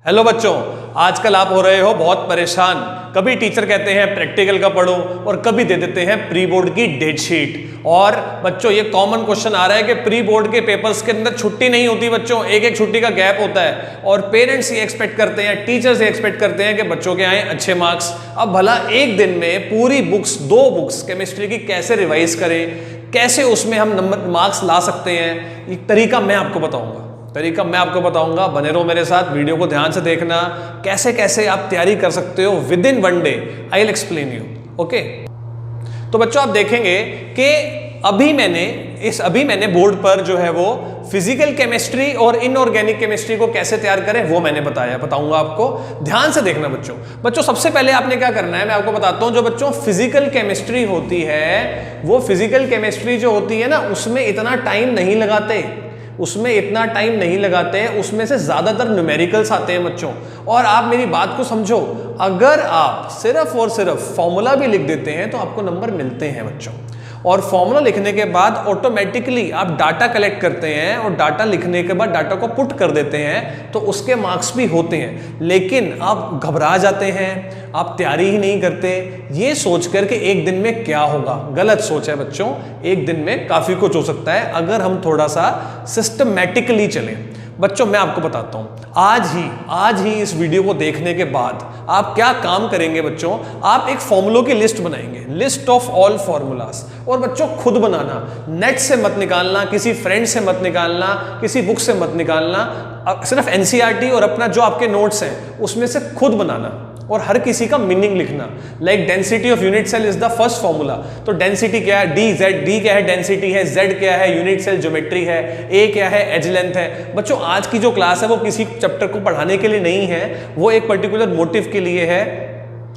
Hello बच्चों, आजकल आप हो रहे हो बहुत परेशान। कभी टीचर कहते हैं प्रैक्टिकल का पढ़ो और कभी दे देते हैं प्री बोर्ड की डेट शीट। और बच्चों ये कॉमन क्वेश्चन आ रहा है कि प्री बोर्ड के पेपर्स के अंदर छुट्टी नहीं होती बच्चों, एक एक छुट्टी का गैप होता है। और पेरेंट्स ये एक्सपेक्ट करते हैं, टीचर्स ये एक्सपेक्ट करते हैं कि बच्चों के आए अच्छे मार्क्स। अब भला एक दिन में पूरी बुक्स, 2 बुक्स केमिस्ट्री की कैसे रिवाइज करें, कैसे उसमें हम नंबर मार्क्स ला सकते हैं, ये तरीका मैं आपको बताऊंगा। बने रहो मेरे साथ, वीडियो को ध्यान से देखना। कैसे कैसे आप तैयारी कर सकते हो with in 1 day, I will explain you. Okay, तो बच्चों आप देखेंगे कि अभी मैंने बोर्ड पर जो है वो फिजिकल केमिस्ट्री और इनऑर्गेनिक केमिस्ट्री को कैसे तैयार करें वो मैंने बताऊंगा आपको। ध्यान से देखना बच्चों सबसे पहले आपने क्या करना है मैं आपको बताता हूं। जो बच्चों फिजिकल केमिस्ट्री होती है, वो फिजिकल केमिस्ट्री जो होती है ना, उसमें इतना टाइम नहीं लगाते हैं, उसमें से ज्यादातर न्यूमेरिकल्स आते हैं बच्चों। और आप मेरी बात को समझो, अगर आप सिर्फ और सिर्फ फॉर्मूला भी लिख देते हैं तो आपको नंबर मिलते हैं बच्चों। और फॉर्मूला लिखने के बाद ऑटोमेटिकली आप डाटा कलेक्ट करते हैं और डाटा लिखने के बाद डाटा को पुट कर देते हैं तो उसके मार्क्स भी होते हैं। लेकिन आप घबरा जाते हैं, आप तैयारी ही नहीं करते, ये सोचकर के एक दिन में क्या होगा। गलत सोच है बच्चों, एक दिन में काफी कुछ हो सकता है अगर हम थोड़ा सा सिस्टमैटिकली चलें। बच्चों मैं आपको बताता हूं, आज ही इस वीडियो को देखने के बाद आप क्या काम करेंगे बच्चों। आप एक फॉर्मूलों की लिस्ट बनाएंगे, लिस्ट ऑफ ऑल फॉर्मूलास। और बच्चों खुद बनाना, नेट से मत निकालना, किसी फ्रेंड से मत निकालना, किसी बुक से मत निकालना, सिर्फ एनसीईआरटी और अपना जो आपके नोट्स हैं उसमें से खुद बनाना और हर किसी का मीनिंग लिखना। Like density of unit cell is the first formula. तो डेंसिटी क्या है, डी क्या है, डेंसिटी है, जेड क्या है, यूनिट सेल ज्योमेट्री है, ए क्या है, एज लेंथ है। बच्चों आज की जो क्लास है वो किसी चैप्टर को पढ़ाने के लिए नहीं है, वो एक पर्टिकुलर मोटिव के लिए है,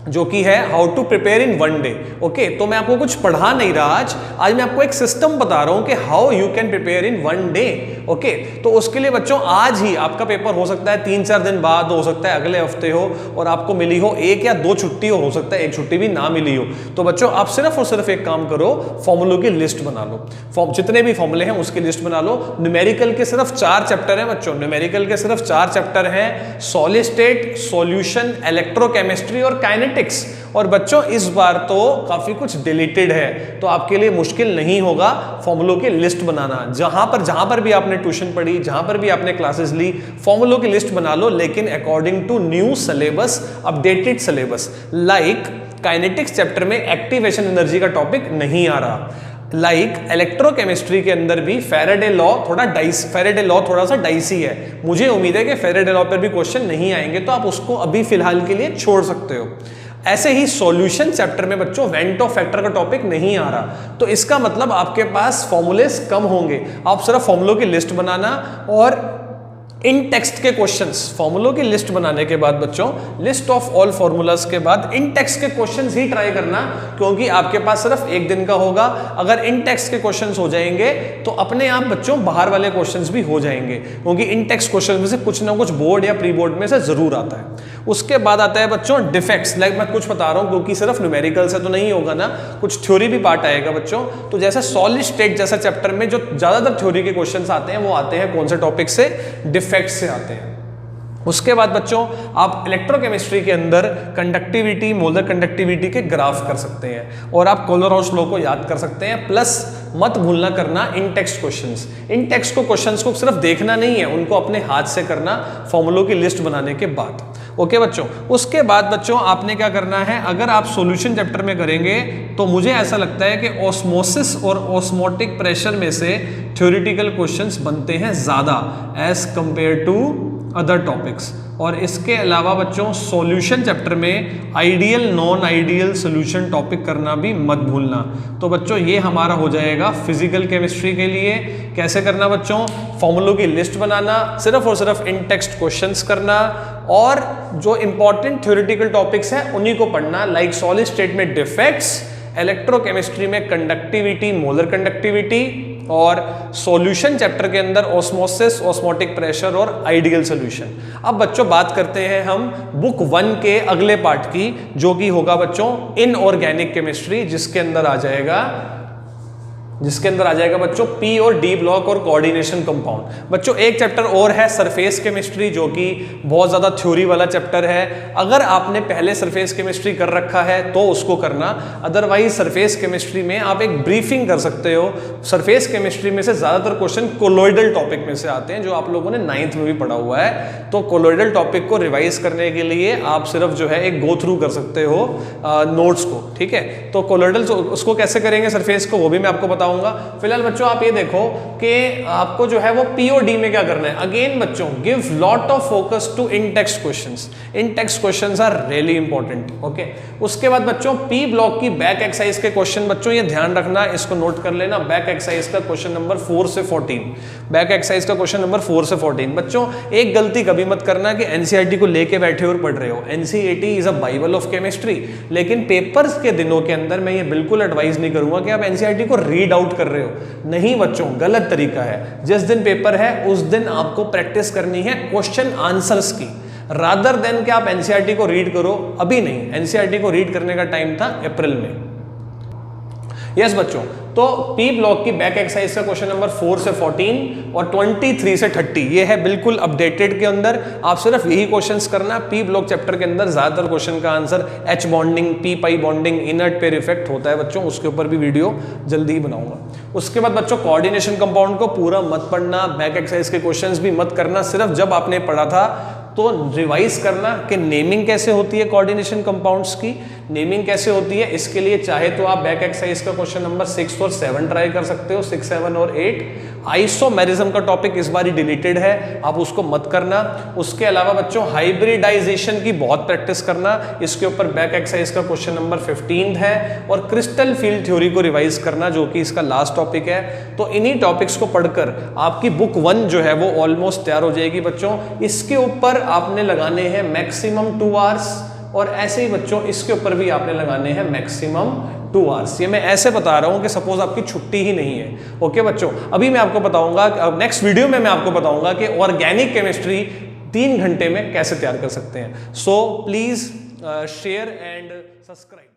जो कि है how to prepare in 1 day. Okay, तो मैं आपको कुछ पढ़ा नहीं रहा आज मैं आपको एक सिस्टम बता रहा हूं कि how you can prepare in 1 day. Okay, तो उसके लिए बच्चों आज ही आपका पेपर हो सकता है 3-4 दिन बाद, हो सकता है अगले हफ्ते हो, और आपको मिली हो 1 या 2 छुट्टी, हो सकता है 1 छुट्टी भी ना मिली हो। तो बच्चों आप सिर्फ और सिर्फ एक काम करो, फॉर्मूलों की लिस्ट बना लो। जितने भी फॉर्मूले हैं उसकी लिस्ट बना लो। न्यूमेरिकल के सिर्फ 4 चैप्टर हैं बच्चों, न्यूमेरिकल के सिर्फ 4 चैप्टर हैं, सॉलिड स्टेट, सॉल्यूशन, इलेक्ट्रोकेमिस्ट्री और काइनेटिक्स। और बच्चों इस बार तो काफी कुछ डिलीटेड है, तो आपके लिए मुश्किल नहीं होगा फॉर्मूलों की लिस्ट बनाना। जहां पर भी आपने ट्यूशन पढ़ी, जहां पर भी आपने क्लासेस ली, फॉर्मूलों की लिस्ट बना लो, लेकिन according to new syllabus, updated syllabus. Like kinetics chapter में एक्टिवेशन एनर्जी का टॉपिक नहीं आ रहा। लाइक इलेक्ट्रोकेमिस्ट्री के अंदर भी फेराडे लॉ थोड़ा सा डाइसी है। मुझे उम्मीद है कि फेराडे लॉ पर भी क्वेश्चन नहीं आएंगे, तो आप उसको अभी फिलहाल के लिए छोड़ सकते हो। ऐसे ही सॉल्यूशन चैप्टर में बच्चों वेंट ऑफ फैक्टर का टॉपिक नहीं आ रहा, तो इसका मतलब आपके पास फॉर्मूलेस कम होंगे। आप सिर्फ फॉर्मूलों की लिस्ट बनाना और इन टेक्स्ट के क्वेश्चंस, फॉर्मूलों की लिस्ट बनाने के बाद बच्चों, लिस्ट ऑफ ऑल फॉर्मूलाज के बाद इन टेक्स्ट के क्वेश्चंस ही ट्राई करना, क्योंकि आपके पास सिर्फ एक दिन का होगा। अगर इन टेक्स्ट के क्वेश्चंस हो जाएंगे तो अपने आप बच्चों बाहर वाले क्वेश्चंस भी हो जाएंगे, क्योंकि इन टेक्स्ट क्वेश्चन में से कुछ ना कुछ बोर्ड या प्री बोर्ड में से जरूर आता है। उसके बाद आता है बच्चों डिफेक्ट्स। लाइक मैं कुछ बता रहा हूं, क्योंकि सिर्फ न्यूमेरिकल से तो नहीं होगा ना, कुछ थ्योरी भी पार्ट आएगा बच्चों। तो जैसे सॉलिड स्टेट जैसा चैप्टर में जो ज्यादातर थ्योरी के क्वेश्चंस आते हैं, वो आते हैं कौन से टॉपिक से, डिफेक्ट से आते हैं। उसके बाद बच्चों आप इलेक्ट्रोकेमिस्ट्री के अंदर कंडक्टिविटी, मोलर कंडक्टिविटी के ग्राफ कर सकते हैं, और आप कोलर-राउश लॉ को याद कर सकते हैं। प्लस मत भूलना करना इन टेक्स्ट क्वेश्चंस। इन टेक्स्ट को क्वेश्चंस को सिर्फ देखना नहीं है, उनको अपने हाथ से करना फॉर्मूलों की लिस्ट बनाने के बाद। ओके बच्चों, उसके बाद बच्चों आपने क्या करना है, अगर आप सॉल्यूशन चैप्टर में करेंगे तो मुझे ऐसा लगता है कि ऑस्मोसिस और ऑस्मोटिक प्रेशर में से थ्योरेटिकल क्वेश्चंस बनते हैं ज्यादा as compared to other topics. और इसके अलावा बच्चों सॉल्यूशन चैप्टर में ideal, non ideal solution topic करना भी मत भूलना। तो बच्चों ये हमारा हो जाएगा फिजिकल केमिस्ट्री के लिए। कैसे करना बच्चों, फॉर्मूलों की लिस्ट बनाना, सिर्फ और सिर्फ इन टेक्स्ट क्वेश्चंस करना, और जो इंपॉर्टेंट थ्योरेटिकल टॉपिक्स हैं उन्हीं को पढ़ना। लाइक सॉलिड स्टेट में डिफेक्ट्स, इलेक्ट्रोकेमिस्ट्री में कंडक्टिविटी, मोलर कंडक्टिविटी, और सॉल्यूशन चैप्टर के अंदर ऑस्मोसिस, ऑस्मोटिक प्रेशर और आइडियल सॉल्यूशन। अब बच्चों बात करते हैं हम बुक 1 के अगले पार्ट की, जो कि होगा बच्चों इनऑर्गेनिक केमिस्ट्री, जिसके अंदर आ जाएगा जिसके अंदर आ जाएगा बच्चों पी और डी ब्लॉक और कोऑर्डिनेशन कंपाउंड। बच्चों एक चैप्टर और है सरफेस केमिस्ट्री, जो कि बहुत ज़्यादा थ्योरी वाला चैप्टर है। अगर आपने पहले सरफेस केमिस्ट्री कर रखा है तो उसको करना, अदरवाइज सरफेस केमिस्ट्री में आप एक ब्रीफिंग कर सकते हो। सरफेस केमिस्ट्री में से ज़्यादातर क्वेश्चन कोलोइडल टॉपिक में से आते हैं, जो आप लोगों ने 9th में भी पढ़ा हुआ है। तो कोलोइडल टॉपिक को रिवाइज करने के लिए आप सिर्फ जो है एक गो थ्रू कर सकते हो नोट्स को, ठीक है। तो कोलोइडल उसको कैसे करेंगे सरफेस को, वो भी मैं आपको बताऊंगा। फिलहाल बच्चों आप ये देखो कि आपको जो है वो पीओडी में क्या करना है। अगेन बच्चों give lot of focus to in text questions. In text questions are really important, okay. उसके बाद बच्चों पी ब्लॉक की बैक एक्सरसाइज के क्वेश्चन, बच्चों ये ध्यान रखना, इसको नोट कर लेना। बैक एक्सरसाइज का क्वेश्चन नंबर 4 से 14, बैक एक्सरसाइज का क्वेश्चन नंबर 4 से 14। बच्चों एक गलती कभी मत करना कि एनसीईआरटी को लेके बैठे और पढ़ रहे हो। NCERT is a Bible of chemistry, लेकिन पेपर्स के दिनों के अंदर मैं ये बिल्कुल एडवाइस नहीं करूंगा कि आप एनसीईआरटी को रीड आउट कर रहे हो। नहीं बच्चों, गलत तरीका है। जिस दिन पेपर है उस दिन आपको प्रैक्टिस करनी है क्वेश्चन आंसर्स की, रादर देन कि आप एनसीईआरटी को रीड करो। अभी नहीं, एनसीईआरटी को रीड करने का टाइम था अप्रैल में। यस बच्चों, तो पी ब्लॉक की बैक एक्सरसाइज का क्वेश्चन नंबर 4 से 14 और 23 से 30 ये है बिल्कुल अपडेटेड के अंदर। आप सिर्फ यही क्वेश्चंस करना। पी ब्लॉक चैप्टर के अंदर ज्यादातर क्वेश्चन का answer H bonding, P pi bonding, inert pair effect होता है बच्चों, उसके ऊपर भी वीडियो जल्दी ही बनाऊंगा। उसके बाद बच्चों कोऑर्डिनेशन कंपाउंड को पूरा मत पढ़ना, बैक एक्सरसाइज के क्वेश्चंस भी मत करना, सिर्फ जब आपने पढ़ा था तो रिवाइज करना कि नेमिंग कैसे होती है कोऑर्डिनेशन कंपाउंड्स की, नेमिंग कैसे होती है। इसके लिए चाहे तो आप बैक एक्सरसाइज का क्वेश्चन नंबर 6 और 7 ट्राई कर सकते हो, 6, 7 और 8। आइसोमेरिज्म का टॉपिक इस बार डिलीटेड है, आप उसको मत करना। उसके अलावा बच्चों हाइब्रिडाइजेशन की बहुत प्रैक्टिस करना, इसके ऊपर बैक एक्सरसाइज का क्वेश्चन नंबर 15 है। और क्रिस्टल फील्ड थ्योरी को रिवाइज करना, जो कि इसका लास्ट टॉपिक है। तो इन्हीं टॉपिक्स को पढ़कर आपकी बुक 1 जो है वो ऑलमोस्ट तैयार हो जाएगी बच्चों। इसके ऊपर आपने लगाने हैं मैक्सिमम 2 आवर्स, और ऐसे ही बच्चों इसके ऊपर भी आपने लगाने हैं मैक्सिमम 2 आवर्स। ये मैं ऐसे बता रहा हूं कि सपोज आपकी छुट्टी ही नहीं है, ओके बच्चों। अभी मैं आपको बताऊंगा, नेक्स्ट वीडियो में मैं आपको बताऊंगा कि ऑर्गेनिक केमिस्ट्री 3 घंटे में कैसे तैयार कर सकते हैं। So please share and subscribe.